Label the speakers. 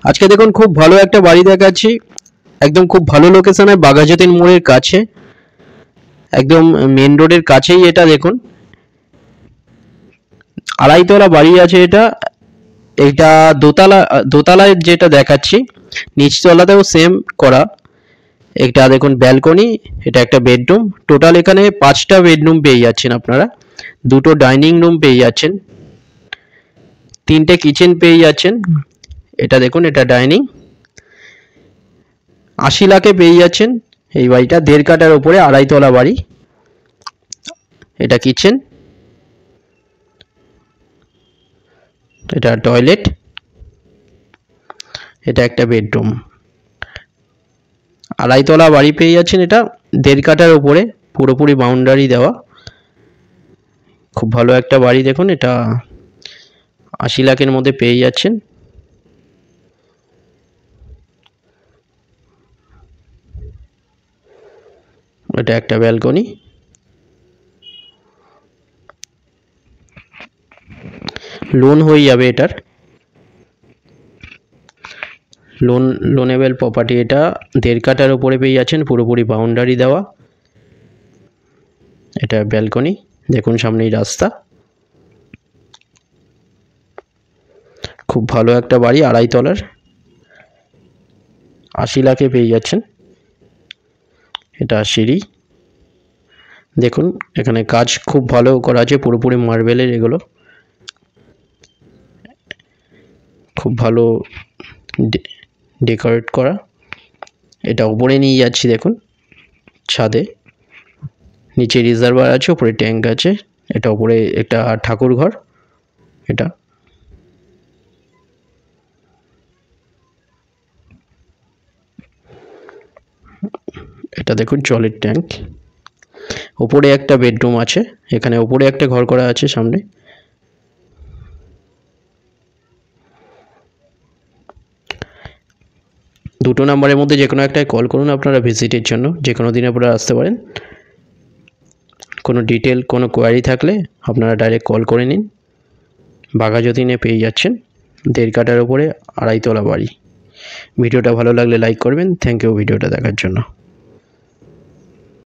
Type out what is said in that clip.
Speaker 1: আজকে দেখুন খুব ভালো একটা বাড়ি দেখাচ্ছি, একদম খুব ভালো লোকেশনে, বাঘাযতীন মোড়ের কাছে, একদম মেন রোডের কাছেই এটা। দেখুন আড়াইতলা বাড়ি আছে এটা। এটা দোতলায় যেটা দেখাচ্ছি, নিচতলাতেও সেম করা। এটা দেখুন ব্যালকনি, এটা একটা বেডরুম। টোটাল এখানে 5টা বেডরুম পেয়ে যাচ্ছেন আপনারা, 2টো ডাইনিং রুম পেয়ে যাচ্ছেন, 3টে কিচেন পেয়ে যাচ্ছেন। এটা দেখুন, এটা ডাইনিং। 80 লাখে পেয়ে যাচ্ছেন এই বাড়িটা, 1.5 কাঠার উপরে আড়াইতলা বাড়ি। এটা কিচেন, এটা টয়লেট, এটা একটা বেডরুম। আড়াইতলা বাড়ি পেয়ে যাচ্ছেন, এটা 1.5 কাঠার উপরে, পুরোপুরি বাউন্ডারি দেওয়া। খুব ভালো একটা বাড়ি। দেখুন এটা 80 লাখের মধ্যে পেয়ে যাচ্ছেন। এটা একটা ব্যালকনি। লোন হয়ে যাবে এটার, লোনেবল প্রপার্টি। এটা 1.5 কাঠার উপরে পেয়ে যাচ্ছেন, পুরোপুরি বাউন্ডারি দেওয়া। এটা ব্যালকনি, দেখুন সামনেই রাস্তা। খুব ভালো একটা বাড়ি, আড়াইতলার, 80 লাখে পেয়ে যাচ্ছেন। এটা সিঁড়ি। দেখুন এখানে কাজ খুব ভালো করা আছে, পুরোপুরি মার্বেলের এগুলো, খুব ভালো ডেকোরেট করা। এটা উপরে নিয়ে যাচ্ছি, দেখুন ছাদে, নিচে রিজার্ভার আছে, উপরে ট্যাঙ্ক আছে। এটা উপরে একটা ঠাকুর ঘর। এটা দেখুন জলের ট্যাঙ্ক। উপরে একটা বেডরুম আছে, এখানে উপরে একটা ঘর করা আছে সামনে। দুটো নাম্বারের মধ্যে যে কোনো একটায় কল করুন আপনারা ভিজিটের জন্য। যে কোনো দিন আপনারা আসতে পারেন। কোনো ডিটেল, কোনো কোয়ারি থাকলে আপনারা ডাইরেক্ট কল করে নিন। বাঘাযতীনে পেয়ে যাচ্ছেন, 1.5 কাঠার উপরে আড়াইতলা বাড়ি। ভিডিওটা ভালো লাগলে লাইক করবেন। থ্যাংক ইউ ভিডিওটা দেখার জন্য।